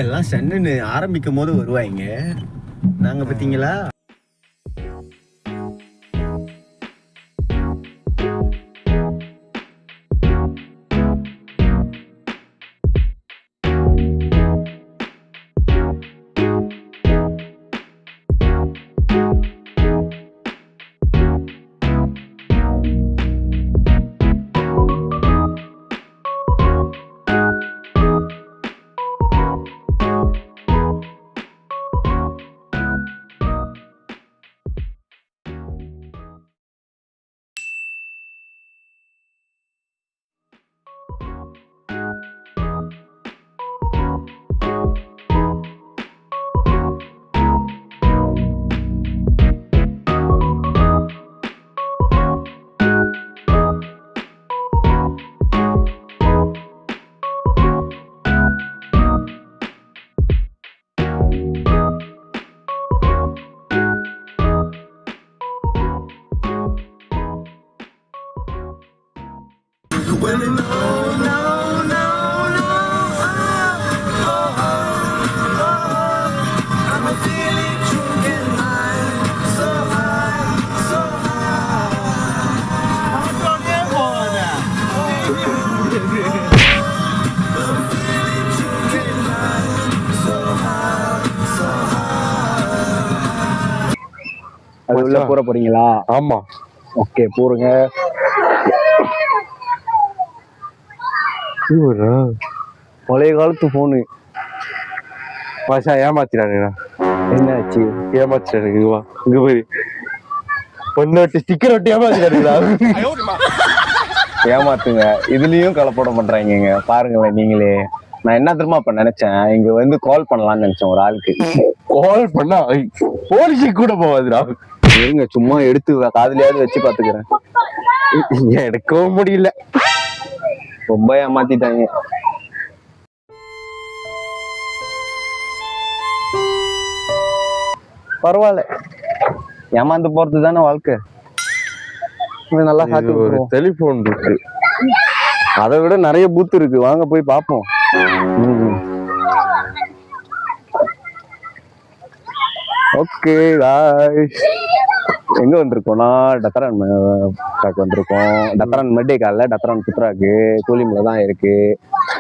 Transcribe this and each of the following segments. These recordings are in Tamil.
எல்லாம் சென்னு ஆரம்பிக்கும் போது வருவாங்க. நாங்க பாத்தீங்களா அது உள்ள போற போறீங்களா? ஆமா, ஓகே போறங்க. பழைய காலத்து போனு பாஷா ஏமாத்திட்டானுங்கண்ணா. என்ன ஆச்சு? ஏமாத்திட்டானுங்க. இங்க போய் பொண்ணு ஸ்டிக்கர் ஒட்டி ஏமாத்திட்டானுங்களா? ஏமாத்துங்க, இதுலயும் கலப்படம் பண்றாங்க பாருங்களேன் நீங்களே. நான் என்ன தெரியுமா அப்ப நினைச்சேன், இங்க வந்து கால் பண்ணலாம்னு நினைச்சேன் ஒரு ஆளுக்கு. கால் பண்ணா போலீஸுக்கு கூட போவாதுடா. இருங்க சும்மா எடுத்து காதுலயாவது வச்சு பாத்துக்கிறேன். எடுக்கவும் முடியல, ரொம்ப ஏமாத்திட்டாங்க. பரவாயில்ல, ஏமாந்து போறது தானே வாழ்க்கை. நல்லா சாத்தி ஒரு டெலிபோன் இருக்கு, அதை விட நிறைய பூத்து இருக்கு, வாங்க போய் பார்ப்போம். ஓகே காய்ஸ், எங்க வந்திருக்கோம்னா டத்தரான் வந்திருக்கோம். டத்தரான் மெட்டேக்கா இல்ல, டத்தரான் புத்ராக்கு கூலிமில தான் இருக்கு.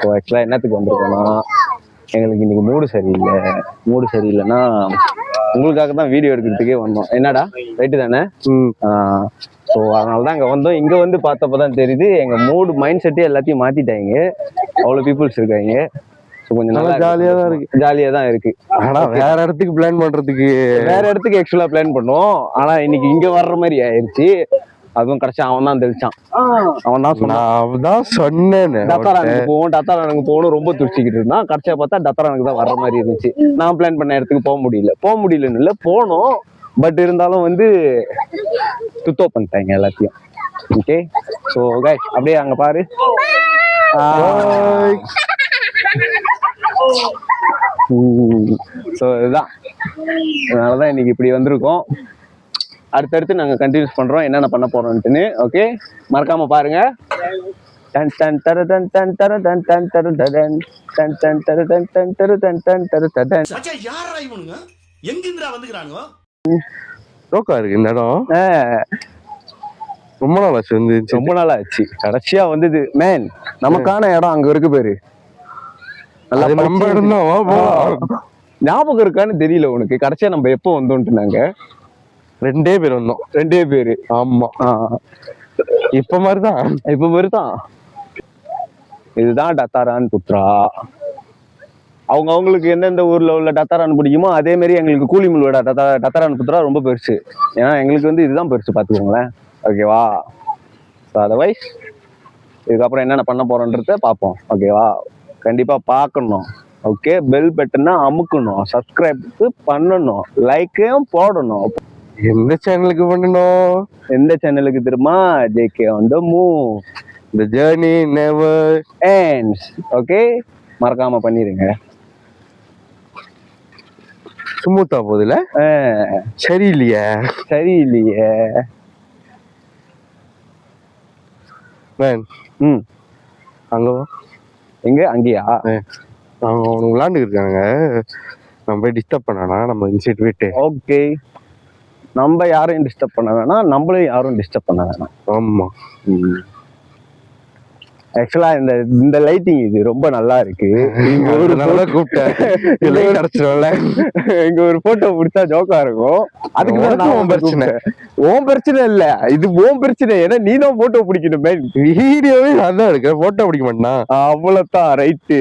ஸோ ஆக்சுவலா என்னத்துக்கு வந்திருக்கோம்னா, எங்களுக்கு இன்னைக்கு மூடு சரியில்லைன்னா உங்களுக்காக தான் வீடியோ எடுக்கிறதுக்கே வந்தோம். என்னடா ரைட்டு தானே? ஸோ அதனாலதான் இங்க வந்தோம். இங்க வந்து பார்த்தப்பதான் தெரியுது எங்க மூடு மைண்ட் செட்டே எல்லாத்தையும் மாத்திட்டாங்க. அவ்வளவு பீப்புள்ஸ் இருக்காங்க. கொஞ்சம் நல்லா ஜாலியா தான் இருக்கு. ஆனா வேற இடத்துக்கு பிளான் பண்றதுக்கு, வேற இடத்துக்கு ஆக்சுவலா பிளான் பண்ணுவோம். ஆனா இன்னைக்கு இங்க வர்ற மாதிரி ஆயிடுச்சு. அதுவும் கடைசி அவன் தான் தெளிச்சான். அவன் தான் சொன்னேன் டத்தரானுக்கு போகணும் ரொம்ப துடிச்சிக்கிட்டு இருந்தான். கடைசியா பார்த்தா டத்தரானுக்கு தான் வர்ற மாதிரி இருந்துச்சு. நான் பிளான் பண்ண இடத்துக்கு போக முடியலன்னு இல்லை, போனோம். பட் இருந்தாலும் வந்து துத்தோ பண்ணிட்டாங்க எல்லாத்தையும். ஓகே, ஸோ கைஸ் அப்படியே அங்க பாரு. ஸோ இதுதான், அதனாலதான் இன்னைக்கு இப்படி வந்திருக்கோம். அடுத்தடுத்து நாங்க கண்டினியூஸ் பண்றோம் என்னென்ன பண்ண போறோம்னு. ஓகே, மறக்காம பாருங்க. இந்த இடம் ரொம்ப நாள் ஆச்சு, கடைசியா வந்தது மேன். நமக்கான இடம் அங்க இருக்கு பேரு. ஞாபகம் இருக்கான்னு தெரியல உனக்கு? கடைசியா நம்ம எப்போ வந்தோம்ட்டு நாங்க ரெண்டே பேர் வந்தோம். ஆமா, இப்ப மாதிரிதான். இதுதான் டத்தாரான் புத்ரா. அவங்களுக்கு எந்தெந்த ஊர்ல உள்ள டத்தாரான் பிடிக்குமோ அதே மாதிரி எங்களுக்கு கூலிமுலோட டத்தாரான் புத்ரா ரொம்ப பெருசு. ஏன்னா எங்களுக்கு வந்து இதுதான் பெருசு, பாத்துக்கோங்களேன். ஓகேவா? அதர்வைஸ் இதுக்கப்புறம் என்னென்ன பண்ண போறோன்றத பார்ப்போம். ஓகேவா? கண்டிப்பா பார்க்கணும். ஓகே, பெல் பட்டனை அமுக்கணும், சப்ஸ்கிரைப் பண்ணணும், லைக்கையும் போடணும். எந்த சேனலுக்கு பண்ணணும்? எந்த சேனலுக்கு தெரியுமா? JK on the move, the journey never ends. Okay, மறக்காம பண்ணிருங்க. ஸ்மூத்தா போகுதுல. சரியில்லையே. சரியில்லையே. மேன் அங்க எங்க அங்கேயா? அவங்க அவனுக்கு விளாண்டு இருக்காங்க. நம்ம போய் டிஸ்டர்ப் பண்ணனா நம்ம இன்சைட் போயிட்டு. ஓகே, நம்ம யாரையும் டிஸ்டர்ப் பண்ண வேணாம், நம்மளையும் யாரும் டிஸ்டர்ப் பண்ண வேணாம். ஆமா. ஆக்சுவலா இந்த லைட்டிங் இது ரொம்ப நல்லா இருக்கு. இங்க ஒரு நல்லா கூப்பிட்டேன். இங்க ஒரு போட்டோ பிடிச்சா ஜோக்கா இருக்கும். அதுக்கு தான் பிரச்சனை. உன் பிரச்சனை இல்ல, இது உன் பிரச்சனை. ஏன்னா நீ தான் போட்டோ பிடிக்கணும். வீடியோவே நான் தான் எடுக்கிறேன், போட்டோ பிடிக்க மாட்டேனா? அவ்வளவுதான். ரைட்டு,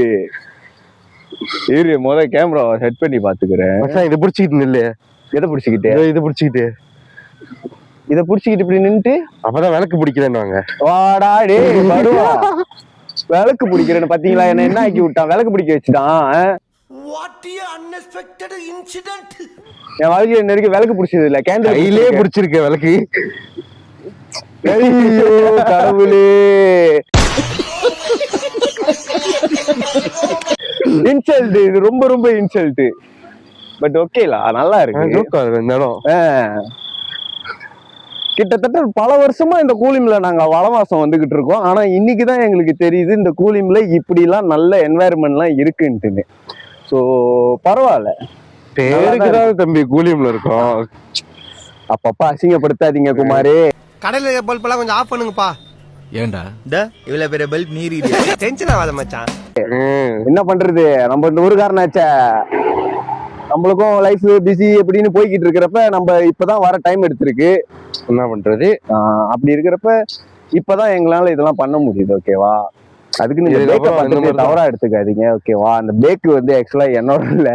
இரு முத கேமரா செட் பண்ணி பாத்துக்கிறேன். இதை பிடிச்சிக்கிட்டு இல்லையே. எதை பிடிச்சிக்கிட்டு? இதை பிடிச்சிக்கிட்டு இதை பிடிச்சிக்கிட்டு இப்படி நின்னுட்டு அப்பதான் விளக்கு பிடிக்கிறேன்னு. வாடா டே வருவா. விளக்கு பிடிக்கிறேன்னு பாத்தீங்களா? என்ன ஆக்கி விட்டான், விளக்கு பிடிக்க வச்சுட்டான். என் வாழ்க்கையில இன்ன வரைக்கும் விளக்கு பிடிச்சது இல்ல. கேண்டில் கையிலே பிடிச்சிருக்க விளக்கு. ஐயோ கடவுளே. இன்சல்ட், இது ரொம்ப ரொம்ப இன்சல்ட். பட் ஓகேலா, நல்லா இருக்கு. கிட்டத்தட்ட பல வருஷமா இந்த கூலிம்ல நாங்க வனவாசம் வந்துகிட்டு இருக்கோம். ஆனா இன்னைக்குதான் எங்களுக்கு தெரியுது இந்த கூலிம்ல இப்படி எல்லாம் நல்ல என்வாயர்மெண்ட் எல்லாம் இருக்குன்ட்டு. சோ பரவாயில்ல. பேருக்குதான் தம்பி கூலிம்ல இருக்கோம். அப்பப்ப அசிங்கப்படுத்தாதீங்க குமாரே. கடையில பல்ப் எல்லாம் கொஞ்சம் ஆஃப் பண்ணுங்கப்பா. ஏண்டா இவ்வளவு பெரிய பல்ப் நீரி டென்ஷன் ஆகாத மச்சான். என்ன பண்றது, நம்ம இந்த ஊருக்காரனாச்சே, நம்மளுக்கும் லைஃப் பிஸி அப்படின்னு போய்கிட்டு இருக்கிறப்ப நம்ம இப்பதான் வர டைம் எடுத்திருக்கு. என்ன பண்றது? அப்படி இருக்கிறப்ப இப்பதான் எங்களால இதெல்லாம் பண்ண முடியுது. ஓகேவா? அதுக்கு நீங்க தவறா எடுத்துக்காதீங்க. ஓகேவா? அந்த பேக்கு வந்து ஆக்சுவலா என்னோட இல்ல,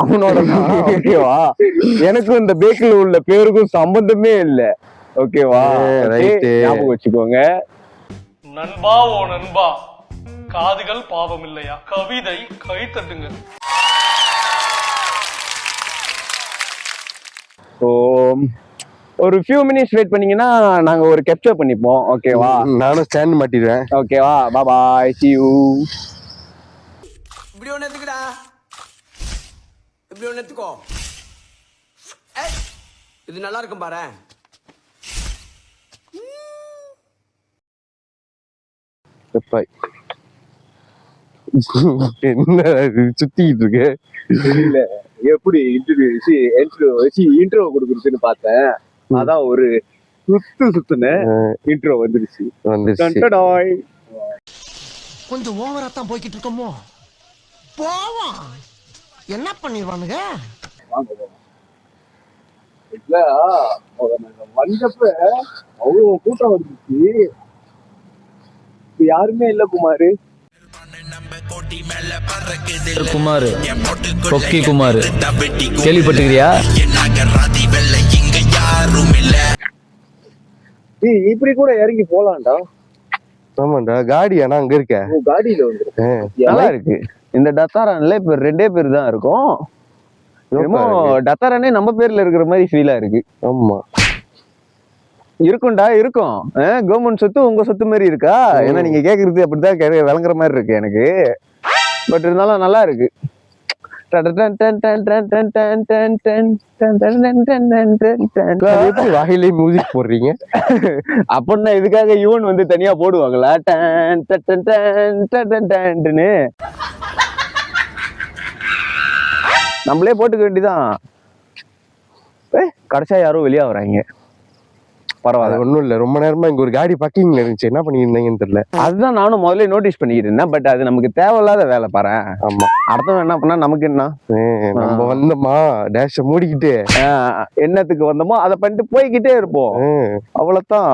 அவனோட தான். ஓகேவா? எனக்கும் இந்த பேக்கில் உள்ள பேருக்கும் சம்பந்தமே இல்ல. ஓகேவா? ஞாபகம் வச்சுக்கோங்க. நண்பா ஓ நண்பா, காதுகள் பாவம் இல்லையா? கவிதை கை தட்டுங்க. ஒரு ஃபியூ மினிட்ஸ் வெயிட் பண்ணீங்கன்னா நாங்க ஒரு கேப்சர் பண்ணிப்போம். ஓகேவா? நானும் ஸ்டாண்ட் மாட்டிடுவேன். ஓகேவா? Bye bye, see you. இப்படி ஒண்ணு எடுத்துக்கடா, இப்படி ஒண்ணு எடுத்துக்கோ. இது நல்லா இருக்கும் பாரு. என்ன சுத்திட்டு இருக்கு? இல்ல, எப்படி இன்ட்ரோ கொடுக்குறதுன்னு பார்த்தேன். அதான் ஒரு சுத்துன இன்ட்ரோ வந்துருச்சு. கொஞ்சம் ஓவரா தான் போய்கிட்டு இருக்கோமோ. போவோம், என்ன பண்ணிடுவானுங்க. வந்தப்ப அவ்வளவு கூட்டம் வந்துருச்சு. யாருமே இல்ல குமாரு. குமாரு, கொக்கி குமாரு, கேள்விப்பட்டிருக்கிறியா? இப்படி கூட இறங்கி போலாம்டா. ஆமாண்டா, காடி ஆனா அங்க இருக்க. காடியில வந்துருக்கு, நல்லா இருக்கு. இந்த டத்தாரான்ல இப்ப 2 பேர் தான் இருக்கும். டத்தாரானே நம்ம பேர்ல இருக்கிற மாதிரி ஃபீலா இருக்கு. ஆமா இருக்கும்டா, இருக்கும். கவர்மெண்ட் சொத்து உங்க சொத்து மாதிரி இருக்கா? ஏன்னா நீங்க கேக்குறது அப்படிதான் விளங்குற மாதிரி இருக்கு எனக்கு. பட் இருந்தாலும் நல்லா இருக்கு. வாயிலே மியூசிக் போடுறீங்க அப்படின்னா இதுக்காக யுவன் வந்து தனியா போடுவாங்களா? நம்மளே போட்டுக்க வேண்டிதான். கடைசியா யாரும் வெளியே வராங்க. பரவாயில்ல, ஒண்ணும் இல்ல. ரொம்ப நேரமா இங்க ஒரு காடி பார்க்கிங்ல இருந்துச்சு, என்ன பண்ணிருந்தீங்கன்னு தெரியல. அதுதான் நானும் முதல்ல நோட்டீஸ் பண்ணிக்கிட்டு இருந்தேன். பட் அது நமக்கு தேவையில்லாத வேலை பாரு. ஆமா, அடுத்தவன் என்ன பண்ணா நமக்கு என்ன? நம்ம வந்தோமா டேஷ மூடிக்கிட்டு என்னத்துக்கு வந்தோமோ அதை பண்ணிட்டு போய்கிட்டே இருப்போம். அவ்வளவுதான்.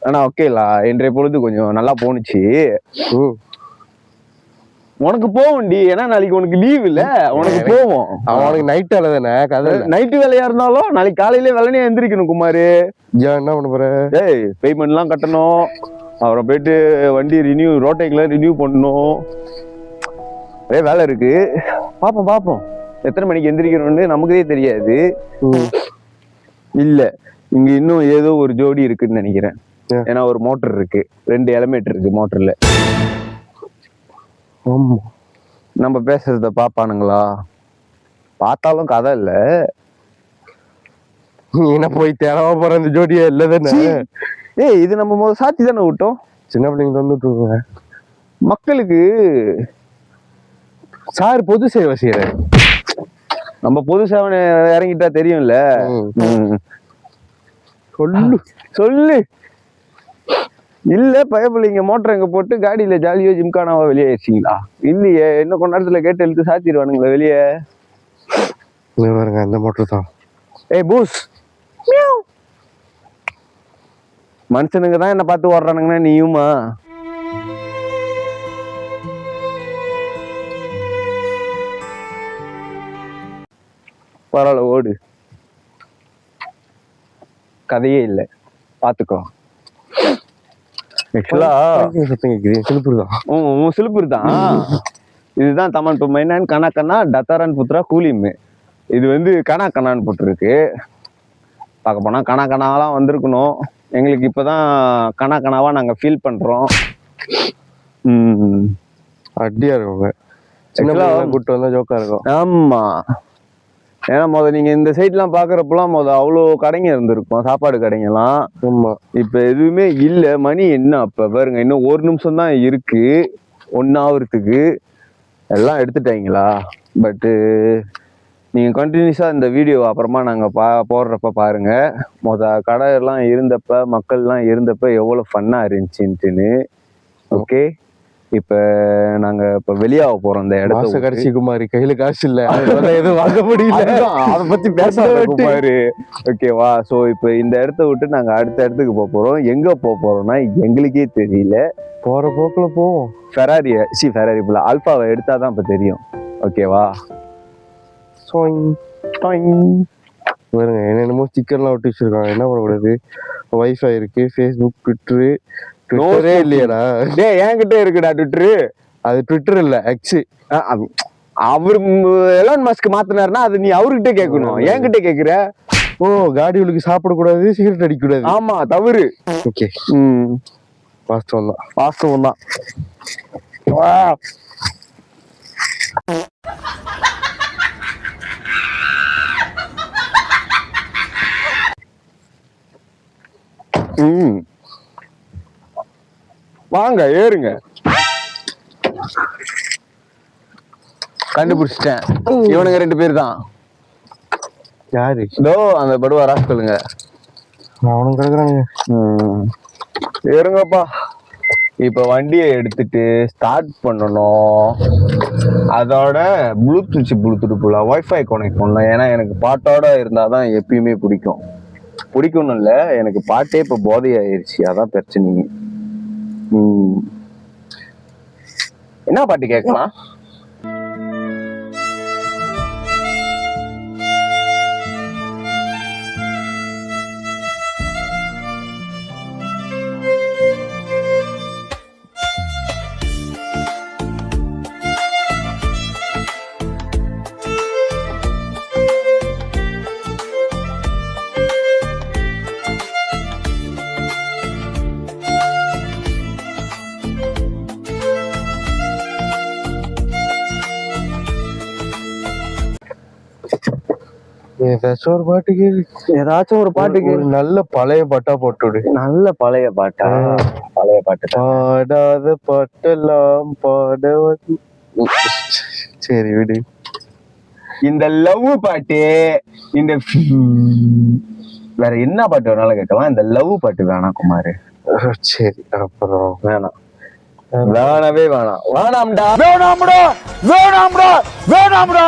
ஆனா ஓகேலா, இன்றைய பொழுது கொஞ்சம் நல்லா போனுச்சு. உனக்கு போவோம்டி, ஏன்னா நாளைக்கு உனக்கு லீவ் இல்ல, உனக்கு போவோம். அவனுக்கு நைட் வேலை தானே. கதை நைட்டு வேலையா இருந்தாலும் நாளைக்கு காலையில வெள்ளனே எந்திரிக்கணும் குமாரு. என்ன பண்ண போற? பேமெண்ட் எல்லாம் கட்டணும், அப்புறம் போயிட்டு வண்டி ரோட்டைக்கெல்லாம் ரினியூ பண்ணணும். வேலை இருக்கு. பாப்போம் எத்தனை மணிக்கு எந்திரிக்கணும்னு நமக்குதே தெரியாது. இல்ல, இங்க இன்னும் ஏதோ ஒரு ஜோடி இருக்குன்னு நினைக்கிறேன். ஏன்னா ஒரு மோட்டர் இருக்கு, 2 எலிமேட்டர் இருக்கு மோட்டர்ல. நம்ம பேசுறத பாப்பானுங்களா? பார்த்தாலும் கதை இல்ல. நீ என்ன போய் தேடவா போற இந்த ஜோடியா இல்ல தானே? ஏய் இது நம்ம முதல்ல சாத்தி தானே விட்டோம். சின்ன பிள்ளைங்க வந்துட்டு மக்களுக்கு சார் பொது சேவை செய்யறாரு. நம்ம பொது சேவனை இறங்கிட்டா தெரியும்ல. சொல்லு சொல்லு. இல்ல பயப்பிள்ளைங்க மோட்டர் எங்க போட்டு காடியில ஜாலியோ ஜிம்கானாவா வெளியே ஆயிடுச்சிங்களா? இல்லையே, இன்னும் கொஞ்ச நேரத்துல கேட்டு எழுத்து சாத்திடுவானுங்களா வெளியே. பாருங்க அந்த மோட்டர் தான். ஏய் பூஸ், மனுஷனுங்க தான் என்ன பார்த்து ஓடுறானுங்கன்னா நீயுமா? பரவாயில்ல ஓடு, கதையே இல்லை, பாத்துக்கோ. ஆக்சுவலா சத்தம் கேக்குது, சிலுப்புரு தான். சிலுப்புரு தான். இதுதான் தமன் இப்போ மைனான் கனா கனா டத்தாரன் புத்ரா கூலிம். இது வந்து கனா கனான்னு போட்டுருக்கு. பார்க்க போனா கனா கனாவெல்லாம் வந்திருக்கணும். எங்களுக்கு இப்பதான் கனா கனாவா நாங்க ஃபீல் பண்றோம். அடியா இருக்கும். சின்ன கூட்டு வந்தா ஜோக்கா இருக்கும். ஆமா, ஏன்னா நீங்க இந்த சைட்லாம் பாக்குறப்பெல்லாம் அவ்வளோ கடைங்க இருந்திருக்கும், சாப்பாடு கடைங்கெல்லாம். ஆமா, இப்ப எதுவுமே இல்ல. மணி என்ன அப்ப பாருங்க, இன்னும் 1 நிமிஷம் தான் இருக்கு 1 ஆவறதுக்கு. எல்லாம் எடுத்துட்டாங்களா? பட்டு நீங்க கண்டினியூஸா இந்த வீடியோ அப்புறமா நாங்க போடுறப்ப பாருங்க. கடை எல்லாம் இருந்தப்ப, மக்கள் எல்லாம் இருந்தப்ப எவ்வளவு ஃபன்னா இருந்துச்சுன்னு. ஓகே, இப்ப நாங்க இப்ப வெளியாக போறோம். இந்த இடத்த கடைசி குமாரி கையில காசு இல்ல, எதுவும் வாங்க முடியல. அதை பத்தி பேசாத குமாரு, ஓகேவா? சோ இப்ப இந்த இடத்த விட்டு நாங்க அடுத்த இடத்துக்கு போறோம். எங்க போறோம்னா எங்களுக்கே தெரியல. போற போக்குல போவோம். ஃபெராரி போல ஆல்பாவை எடுத்தாதான் இப்ப தெரியும். ஓகேவா? பாருங்க என்னென்னமோ ஸ்டிக்கர்லாம் ஒட்டி வச்சிருக்காங்க. என்ன பண்ணக்கூடாது? வைஃபை இருக்கு, ஃபேஸ்புக், ட்விட்டரே இல்லையாடா? டேய் என்கிட்ட இருக்குடா ட்விட்டரு. அது ட்விட்டர் இல்ல, எக்ஸ். அவரு எலான் மஸ்க் மாத்தினாருன்னா அது நீ அவர்கிட்ட கேட்கணும், என்கிட்ட கேக்குற. ஓ, காடிகளுக்கு சாப்பிடக்கூடாது, சிகரெட் அடிக்கக்கூடாது. ஆமா, தவறு. ஓகே, வாஸ்தவம் தான், வாஸ்தவம் தான். வாங்க ஏறுங்க. கண்டுபிடிச்சிட்டேன், இவனுங்க 2 பேர் தான். யாரு? இதோ அந்த படுவா ராஸ்கலுங்க. அவனும் கிடக்குறானுங்க. ஏறுங்கப்பா. இப்ப வண்டியை எடுத்துட்டு ஸ்டார்ட் பண்ணணும். அதோட ப்ளூடூத் போல வைஃபை கனெக்ட் பண்ணணும். ஏன்னா எனக்கு பாட்டோட இருந்தாதான் எப்பயுமே பிடிக்கும்னு இல்லை, எனக்கு பாட்டே இப்ப போதையாயிருச்சு. அதான் பிரச்சனை. என்ன பாட்டு கேட்கலாம்? ஏதாச்சும் ஒரு பாட்டு கேளு. ஏதாச்சும் ஒரு பாட்டு கேளு. நல்ல பழைய பாட்டா போட்டுவிடு. நல்ல பழைய பாட்டா? பழைய பாட்டு. பாடாத பாட்டெல்லாம் பாட. சரி விடு. இந்த லவ் பாட்டு, இந்த வேற என்ன பாட்டு வேணாலும் கேட்கலாம். இந்த லவ் பாட்டு வேணாம் குமாரு. சரி, அப்புறம் வேணாம், வேணவே வேணாம். வேணாம்டா, வேணாம்டா, வேணாம்டா, வேணாம்டா.